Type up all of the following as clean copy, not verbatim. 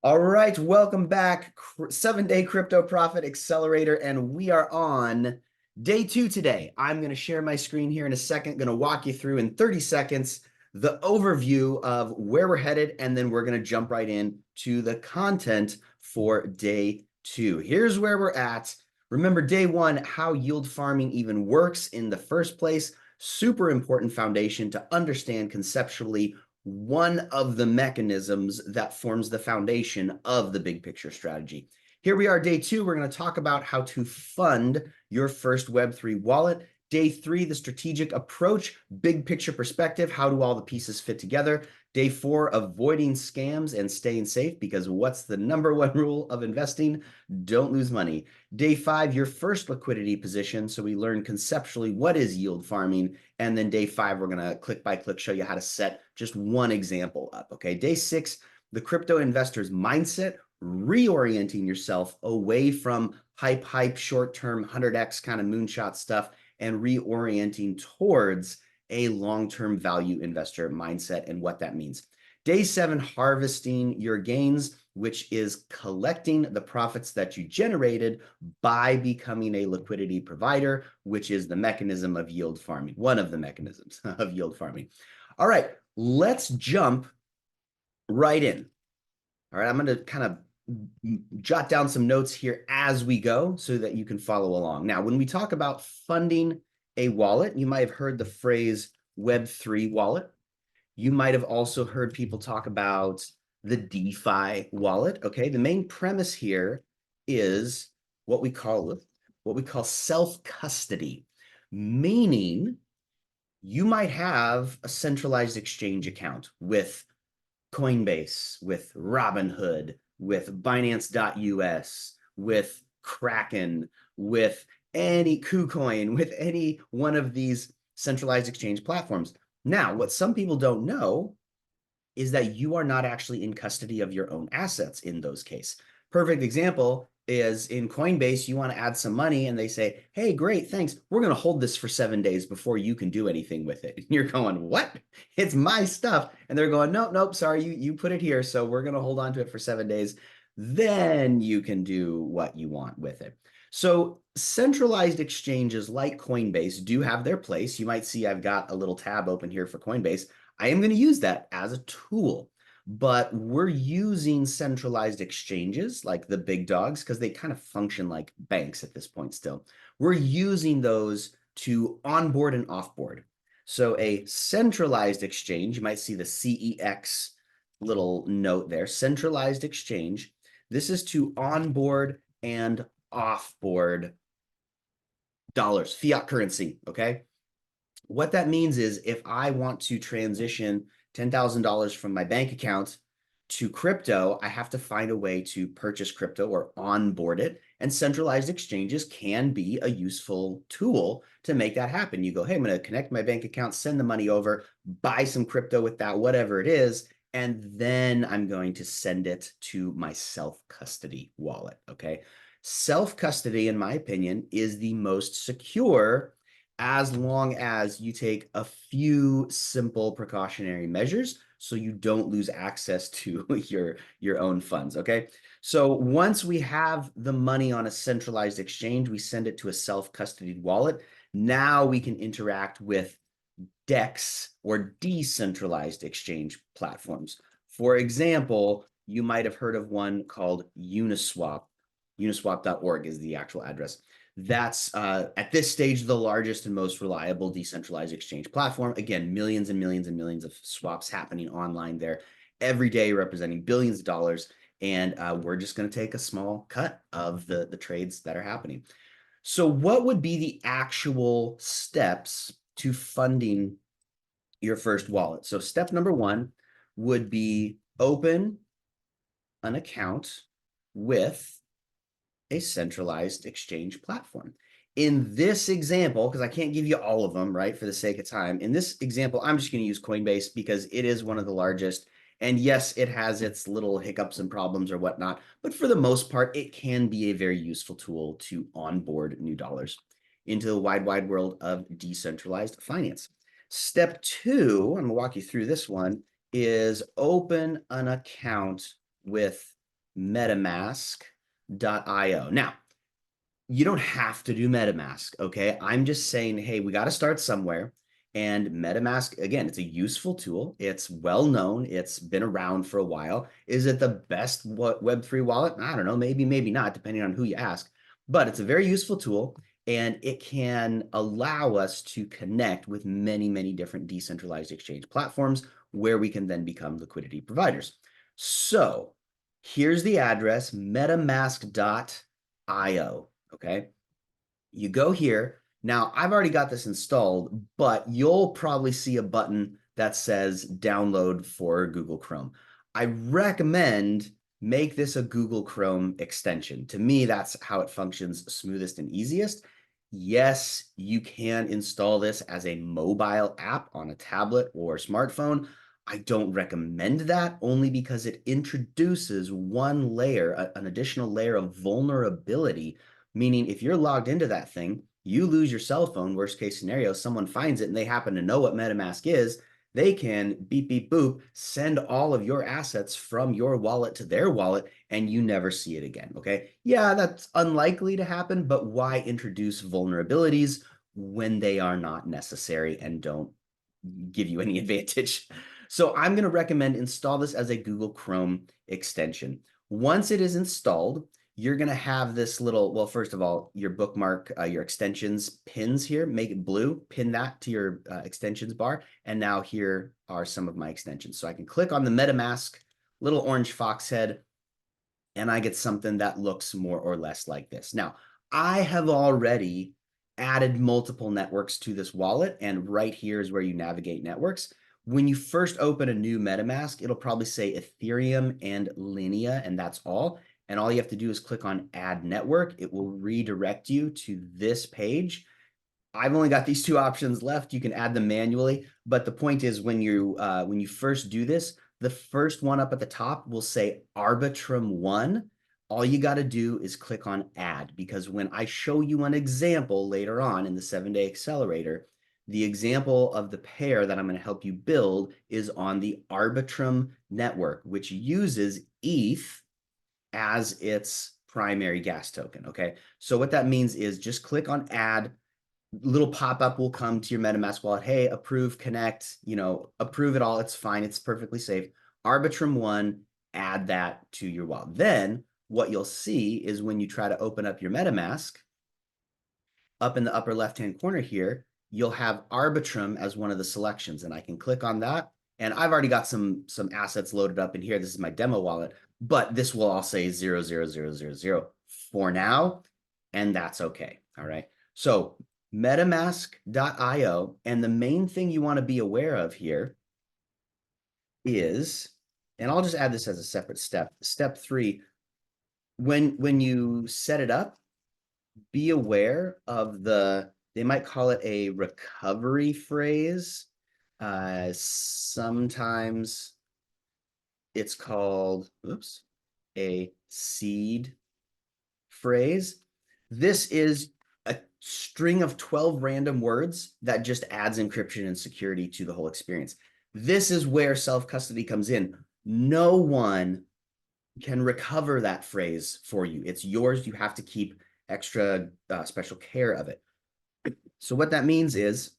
All right, welcome back. 7-day crypto profit accelerator, and we are on day 2 today. I'm going to share my screen here in a second, going to walk you through in 30 seconds the overview of where we're headed, and then we're going to jump right in to the content for day 2. Here's where we're at. Remember, day 1, how yield farming even works in the first place. Super important foundation to understand conceptually one of the mechanisms that forms the foundation of the big picture strategy. Here we are, day 2. We're going to talk about how to fund your first Web3 wallet. Day 3, the strategic approach, big picture perspective. How do all the pieces fit together? Day 4, avoiding scams and staying safe, because what's the #1 rule of investing? Don't lose money. Day 5, your first liquidity position. So we learn conceptually what is yield farming. And then day 5, we're going to click by click show you how to set just one example up. Okay. Day 6, the crypto investor's mindset, reorienting yourself away from hype, short-term 100x kind of moonshot stuff and reorienting towards a long-term value investor mindset and what that means. Day 7, harvesting your gains, which is collecting the profits that you generated by becoming a liquidity provider, which is the mechanism of yield farming, one of the mechanisms of yield farming. All right, let's jump right in. All right, I'm going to kind of jot down some notes here as we go so that you can follow along. Now, when we talk about funding a wallet, you might have heard the phrase Web3 wallet. You might have also heard people talk about the DeFi wallet. Okay, the main premise here is what we call self-custody, meaning you might have a centralized exchange account with Coinbase, with Robinhood, with Binance.us, with Kraken, with any KuCoin, with any one of these centralized exchange platforms. Now, what some people don't know is that you are not actually in custody of your own assets in those cases. Perfect example is in Coinbase, you want to add some money and they say, hey, great, thanks. We're going to hold this for 7 days before you can do anything with it. And you're going, what? It's my stuff. And they're going, nope, sorry, you put it here. So we're going to hold on to it for 7 days. Then you can do what you want with it. So centralized exchanges like Coinbase do have their place. You might see I've got a little tab open here for Coinbase. I am going to use that as a tool, but we're using centralized exchanges like the big dogs because they kind of function like banks at this point still. We're using those to onboard and offboard. So a centralized exchange, you might see the CEX little note there, centralized exchange. This is to onboard and offboard dollars, fiat currency, okay? What that means is if I want to transition $10,000 from my bank account to crypto, I have to find a way to purchase crypto or onboard it. And centralized exchanges can be a useful tool to make that happen. You go, hey, I'm going to connect my bank account, send the money over, buy some crypto with that, whatever it is. And then I'm going to send it to my self-custody wallet. Okay. Self-custody, in my opinion, is the most secure as long as you take a few simple precautionary measures so you don't lose access to your own funds, okay? So once we have the money on a centralized exchange, we send it to a self-custodied wallet. Now we can interact with DEX or decentralized exchange platforms. For example, you might have heard of one called Uniswap. Uniswap.org is the actual address. That's at this stage the largest and most reliable decentralized exchange platform. Again, millions and millions and millions of swaps happening online there every day, representing billions of dollars. And we're just going to take a small cut of the trades that are happening. So what would be the actual steps to funding your first wallet? So step #1 would be open an account with a centralized exchange platform. In this example, because I can't give you all of them, right, for the sake of time, in this example, I'm just going to use Coinbase because it is one of the largest. And yes, it has its little hiccups and problems or whatnot, but for the most part, it can be a very useful tool to onboard new dollars into the wide world of decentralized finance. Step 2, I'm going to walk you through this one, is open an account with metamask.io. Now, you don't have to do MetaMask, okay? I'm just saying, hey, we got to start somewhere. And MetaMask, again, it's a useful tool. It's well known. It's been around for a while. Is it the best Web3 wallet? I don't know, maybe, maybe not, depending on who you ask. But it's a very useful tool, and it can allow us to connect with many, many different decentralized exchange platforms where we can then become liquidity providers. So here's the address, metamask.io. Okay. You go here. Now, I've already got this installed, but you'll probably see a button that says download for Google Chrome. I recommend make this a Google Chrome extension. To me, that's how it functions smoothest and easiest. Yes, you can install this as a mobile app on a tablet or smartphone. I don't recommend that only because it introduces one layer, an additional layer of vulnerability. Meaning, if you're logged into that thing, you lose your cell phone, worst case scenario, someone finds it and they happen to know what MetaMask is, they can beep, beep, boop, send all of your assets from your wallet to their wallet and you never see it again. Okay. Yeah, that's unlikely to happen, but why introduce vulnerabilities when they are not necessary and don't give you any advantage? So I'm going to recommend install this as a Google Chrome extension. Once it is installed, you're going to have this little, well, first of all, your bookmark, your extensions pins here, make it blue, pin that to your extensions bar. And now here are some of my extensions. So I can click on the MetaMask little orange fox head, and I get something that looks more or less like this. Now, I have already added multiple networks to this wallet, and right here is where you navigate networks. When you first open a new MetaMask, it'll probably say Ethereum and Linea, and that's all. And all you have to do is click on Add Network. It will redirect you to this page. I've only got these two options left. You can add them manually, but the point is when you first do this, the first one up at the top will say Arbitrum 1. All you got to do is click on Add, because when I show you an example later on in the 7-day accelerator, the example of the pair that I'm going to help you build is on the Arbitrum network, which uses ETH as its primary gas token. Okay. So what that means is just click on Add. Little pop-up will come to your MetaMask wallet. Hey, approve, connect, approve it all. It's fine. It's perfectly safe. Arbitrum 1, add that to your wallet. Then what you'll see is when you try to open up your MetaMask, up in the upper left-hand corner here, you'll have Arbitrum as one of the selections. And I can click on that. And I've already got some assets loaded up in here. This is my demo wallet, but this will all say 00000 for now. And that's okay. All right. So metamask.io, and the main thing you want to be aware of here is, and I'll just add this as a separate step, step 3, when you set it up, be aware of they might call it a recovery phrase. Sometimes it's called, a seed phrase. This is a string of 12 random words that just adds encryption and security to the whole experience. This is where self-custody comes in. No one can recover that phrase for you. It's yours. You have to keep extra special care of it. So what that means is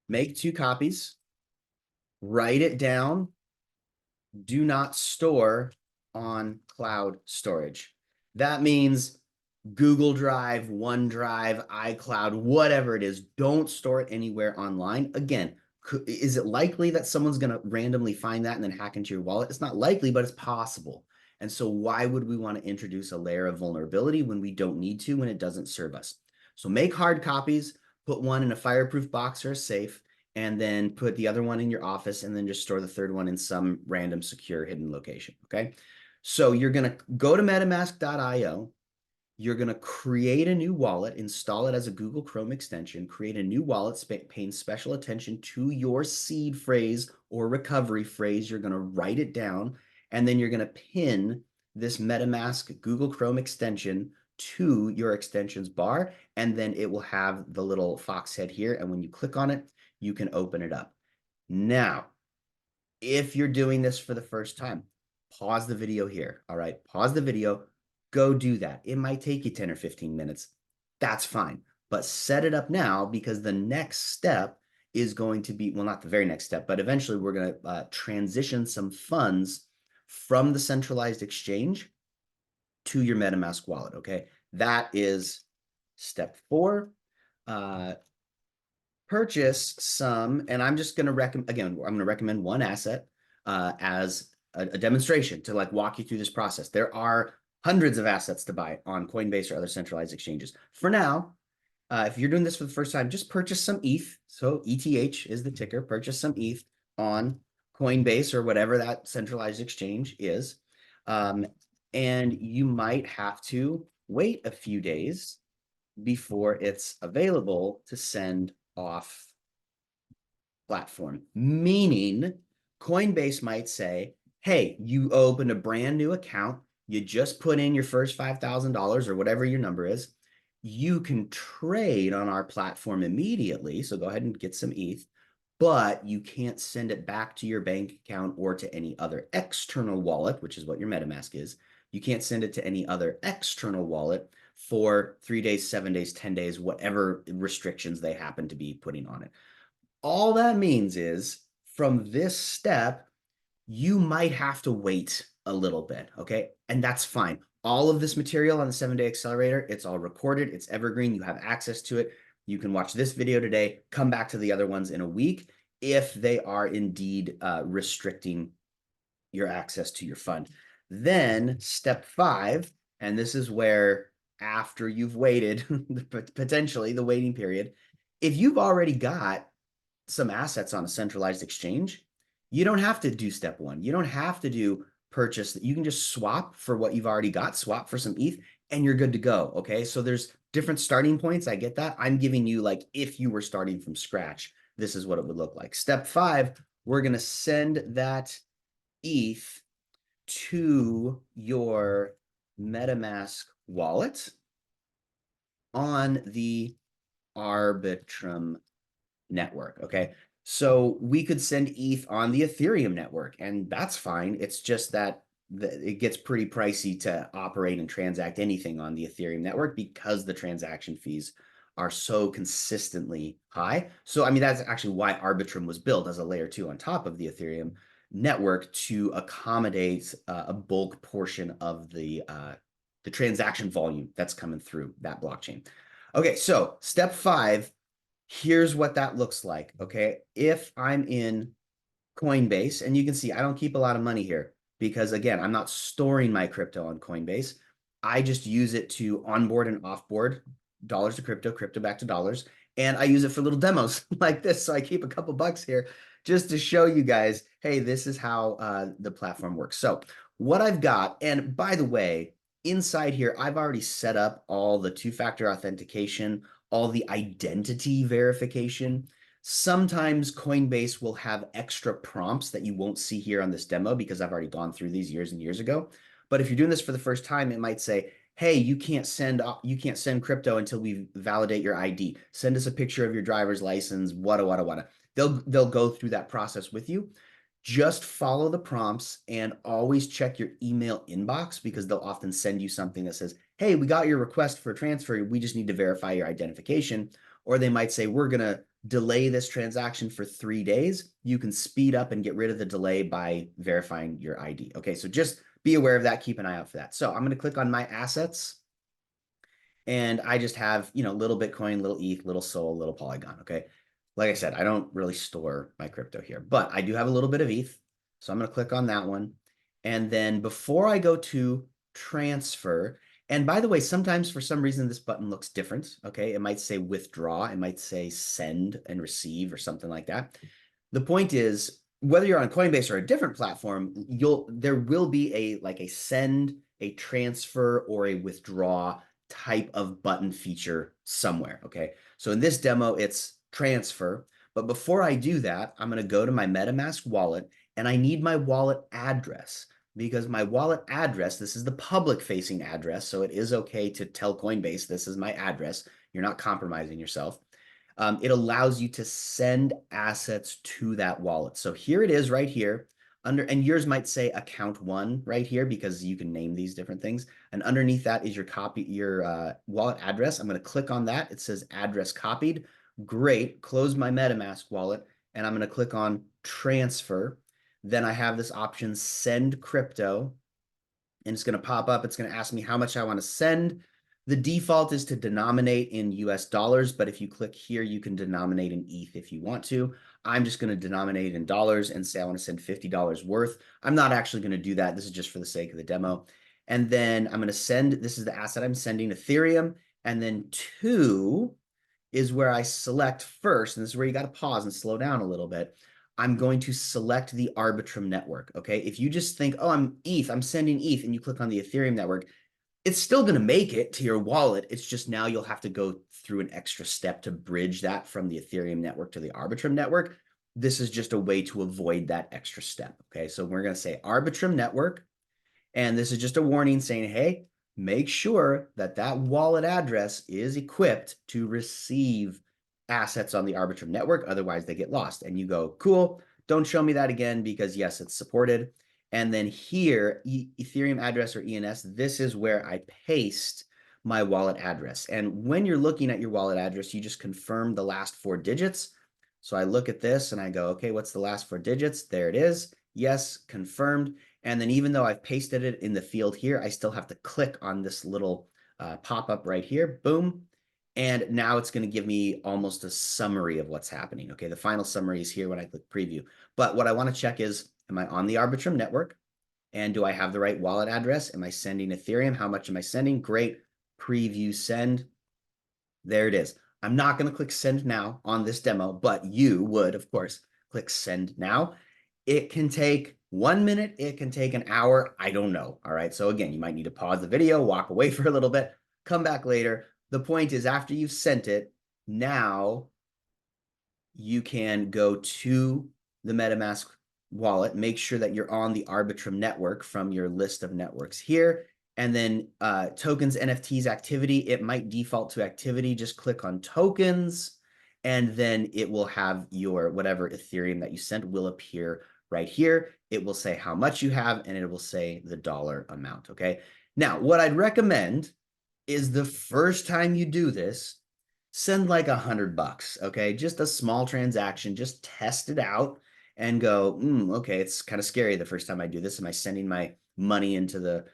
make 2 copies, write it down, do not store on cloud storage. That means Google Drive, OneDrive, iCloud, whatever it is, don't store it anywhere online. Again, is it likely that someone's going to randomly find that and then hack into your wallet? It's not likely, but it's possible. And so why would we want to introduce a layer of vulnerability when we don't need to, when it doesn't serve us? So make hard copies, put one in a fireproof box or a safe, and then put the other one in your office, and then just store the third one in some random secure hidden location. Okay. So you're going to go to metamask.io. You're going to create a new wallet, install it as a Google Chrome extension, create a new wallet paying special attention to your seed phrase or recovery phrase. You're going to write it down, and then you're going to pin this MetaMask Google Chrome extension to your extensions bar, and then it will have the little fox head here. And when you click on it, you can open it up. Now, if you're doing this for the first time, pause the video here. All right, pause the video, go do that. It might take you 10 or 15 minutes. That's fine. But set it up now, because the next step is going to be, well, not the very next step, but eventually we're going to transition some funds from the centralized exchange to your MetaMask wallet. Okay, that is step 4. Purchase some, and I'm just going to recommend, again, I'm going to recommend one asset as a demonstration to like walk you through this process. There are hundreds of assets to buy on Coinbase or other centralized exchanges. For now, if you're doing this for the first time, just purchase some ETH. So ETH is the ticker. Purchase some ETH on Coinbase or whatever that centralized exchange is. And you might have to wait a few days before it's available to send off platform. Meaning Coinbase might say, hey, you opened a brand new account. You just put in your first $5,000 or whatever your number is. You can trade on our platform immediately. So go ahead and get some ETH, but you can't send it back to your bank account or to any other external wallet, which is what your MetaMask is. You can't send it to any other external wallet for 3 days, 7 days, 10 days, whatever restrictions they happen to be putting on it. All that means is from this step, you might have to wait a little bit, okay? And that's fine. All of this material on the 7-Day Accelerator, it's all recorded, it's evergreen, you have access to it. You can watch this video today, come back to the other ones in a week if they are indeed restricting your access to your fund. Then step 5, and this is where after you've waited, potentially the waiting period, if you've already got some assets on a centralized exchange, you don't have to do step 1. You don't have to do purchase. You can just swap for what you've already got, swap for some ETH, and you're good to go. Okay. So there's different starting points. I get that. I'm giving you like, if you were starting from scratch, this is what it would look like. Step 5, we're going to send that ETH to your MetaMask wallet on the Arbitrum network. Okay. So we could send ETH on the Ethereum network, and that's fine. It's just that it gets pretty pricey to operate and transact anything on the Ethereum network because the transaction fees are so consistently high. So, I mean, that's actually why Arbitrum was built as a layer 2 on top of the Ethereum network to accommodate a bulk portion of the transaction volume that's coming through that blockchain. Okay, so step 5, here's what that looks like. Okay, if I'm in Coinbase, and you can see I don't keep a lot of money here because, again, I'm not storing my crypto on Coinbase. I just use it to onboard and offboard dollars to crypto, crypto back to dollars, and I use it for little demos like this. So I keep a couple bucks here just to show you guys, hey, this is how the platform works. So what I've got, and by the way, inside here, I've already set up all the 2-factor authentication, all the identity verification. Sometimes Coinbase will have extra prompts that you won't see here on this demo because I've already gone through these years and years ago. But if you're doing this for the first time, it might say, hey, you can't send crypto until we validate your ID. Send us a picture of your driver's license, wada. They'll go through that process with you. Just follow the prompts and always check your email inbox because they'll often send you something that says, hey, we got your request for a transfer. We just need to verify your identification. Or they might say, we're going to delay this transaction for 3 days. You can speed up and get rid of the delay by verifying your ID. Okay, so just be aware of that. Keep an eye out for that. So I'm going to click on my assets. And I just have, little Bitcoin, little ETH, little Sol, little Polygon. Okay. Like I said, I don't really store my crypto here, but I do have a little bit of ETH. So I'm going to click on that one. And then before I go to transfer, and by the way, sometimes for some reason, this button looks different. Okay. It might say withdraw. It might say send and receive or something like that. The point is, whether you're on Coinbase or a different platform, there will be a send, a transfer, or a withdraw type of button feature somewhere. Okay. So in this demo, it's transfer. But before I do that, I'm going to go to my MetaMask wallet, and I need my wallet address because my wallet address, this is the public facing address. So it is okay to tell Coinbase, this is my address. You're not compromising yourself. It allows you to send assets to that wallet. So here it is right here under, and yours might say account one right here because you can name these different things. And underneath that is your wallet address. I'm going to click on that. It says address copied. Great. Close my MetaMask wallet, and I'm going to click on transfer. Then I have this option, send crypto, and it's going to pop up. It's going to ask me how much I want to send. The default is to denominate in US dollars, but if you click here, you can denominate in ETH if you want to. I'm just going to denominate in dollars and say I want to send $50 worth. I'm not actually going to do that. This is just for the sake of the demo. And then I'm going to send, this is the asset I'm sending, Ethereum. And then 2 is where I select first, and this is where you got to pause and slow down a little bit. I'm going to select the Arbitrum network, okay? If you just think, oh, I'm ETH, I'm sending ETH, and you click on the Ethereum network, it's still going to make it to your wallet. It's just now you'll have to go through an extra step to bridge that from the Ethereum network to the Arbitrum network. This is just a way to avoid that extra step, okay? So we're going to say Arbitrum network, and this is just a warning saying, hey, make sure that that wallet address is equipped to receive assets on the Arbitrum network. Otherwise, they get lost. And you go, cool, don't show me that again because, yes, it's supported. And then here, Ethereum address or ENS, this is where I paste my wallet address. And when you're looking at your wallet address, you just confirm the last 4 digits. So I look at this and I go, okay, what's the last 4 digits? There it is. Yes, confirmed. And then even though I've pasted it in the field here, I still have to click on this little pop-up right here, boom. And now it's going to give me almost a summary of what's happening. Okay, the final summary is here when I click preview. But what I want to check is, am I on the Arbitrum network? And do I have the right wallet address? Am I sending Ethereum? How much am I sending? Great. Preview send. There it is. I'm not going to click send now on this demo, but you would, of course, click send now. It can take 1 minute. It can take an hour. I don't know. All right. So again, you might need to pause the video, walk away for a little bit, come back later. The point is after you've sent it, now you can go to the MetaMask wallet, make sure that you're on the Arbitrum network from your list of networks here. And then tokens, NFTs, activity, it might default to activity. Just click on tokens, and then it will have your whatever Ethereum that you sent will appear right here. It will say how much you have, and it will say the dollar amount, okay? Now, what I'd recommend is the first time you do this, send like $100, okay? Just a small transaction, just test it out and go, okay, it's kind of scary the first time I do this. Am I sending my money into the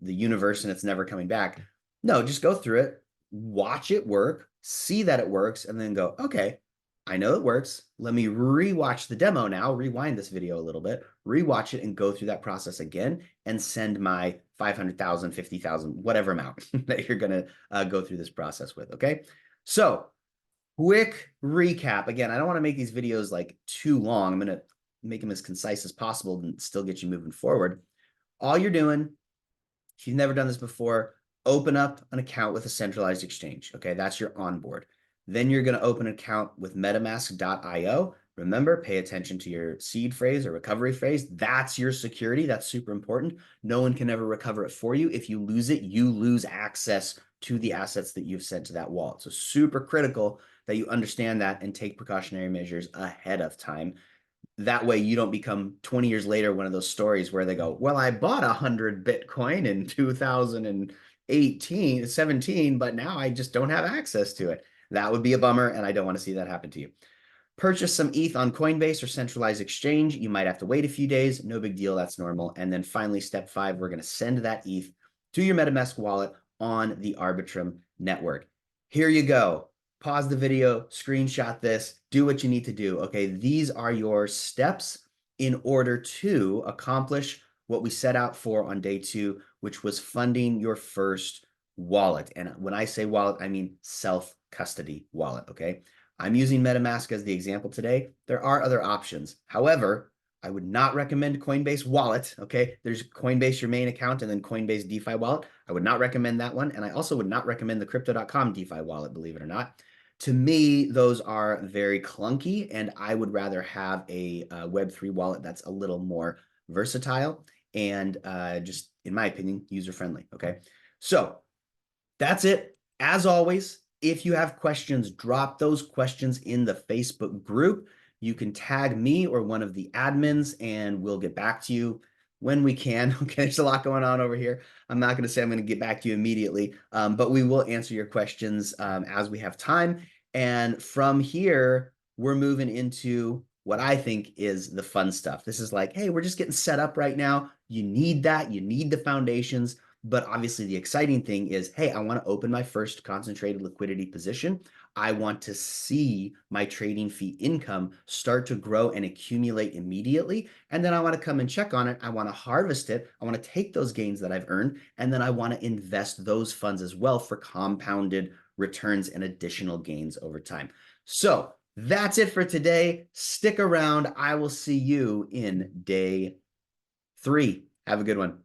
universe and it's never coming back? No, just go through it, watch it work, see that it works, and then go, okay, I know it works. Let me rewatch the demo now, rewind this video a little bit, rewatch it and go through that process again and send my 500,000, 50,000, whatever amount that you're going to go through this process with, okay? So quick recap. Again, I don't want to make these videos like too long. I'm going to make them as concise as possible and still get you moving forward. All you're doing, if you've never done this before, open up an account with a centralized exchange. Okay, that's your onboard. Then you're going to open an account with metamask.io. Remember, pay attention to your seed phrase or recovery phrase. That's your security. That's super important. No one can ever recover it for you. If you lose it, you lose access to the assets that you've sent to that wallet. So super critical that you understand that and take precautionary measures ahead of time. That way you don't become 20 years later one of those stories where they go, well, I bought 100 Bitcoin in 2018, 17, but now I just don't have access to it. That would be a bummer, and I don't want to see that happen to you. Purchase some ETH on Coinbase or centralized exchange. You might have to wait a few days. No big deal. That's normal. And then finally, step 5, we're going to send that ETH to your MetaMask wallet on the Arbitrum network. Here you go. Pause the video, screenshot this, do what you need to do. Okay, these are your steps in order to accomplish what we set out for on day 2, which was funding your first wallet. And when I say wallet, I mean self-custody wallet, okay? I'm using MetaMask as the example today. There are other options. However, I would not recommend Coinbase Wallet, okay? There's Coinbase, your main account, and then Coinbase DeFi Wallet. I would not recommend that one. And I also would not recommend the Crypto.com DeFi Wallet, believe it or not. To me, those are very clunky, and I would rather have a Web3 wallet that's a little more versatile and just, in my opinion, user-friendly, okay? So that's it. As always, If you have questions, drop those questions in the Facebook group. You can tag me or one of the admins, and we'll get back to you when we can. Okay, there's a lot going on over here. I'm not going to say I'm going to get back to you immediately, but we will answer your questions as we have time. And from here, we're moving into what I think is the fun stuff. This is like, hey, we're just getting set up right now. You need that. You need the foundations. But obviously, the exciting thing is, hey, I want to open my first concentrated liquidity position. I want to see my trading fee income start to grow and accumulate immediately. And then I want to come and check on it. I want to harvest it. I want to take those gains that I've earned. And then I want to invest those funds as well for compounded returns and additional gains over time. So that's it for today. Stick around. I will see you in day 3. Have a good one.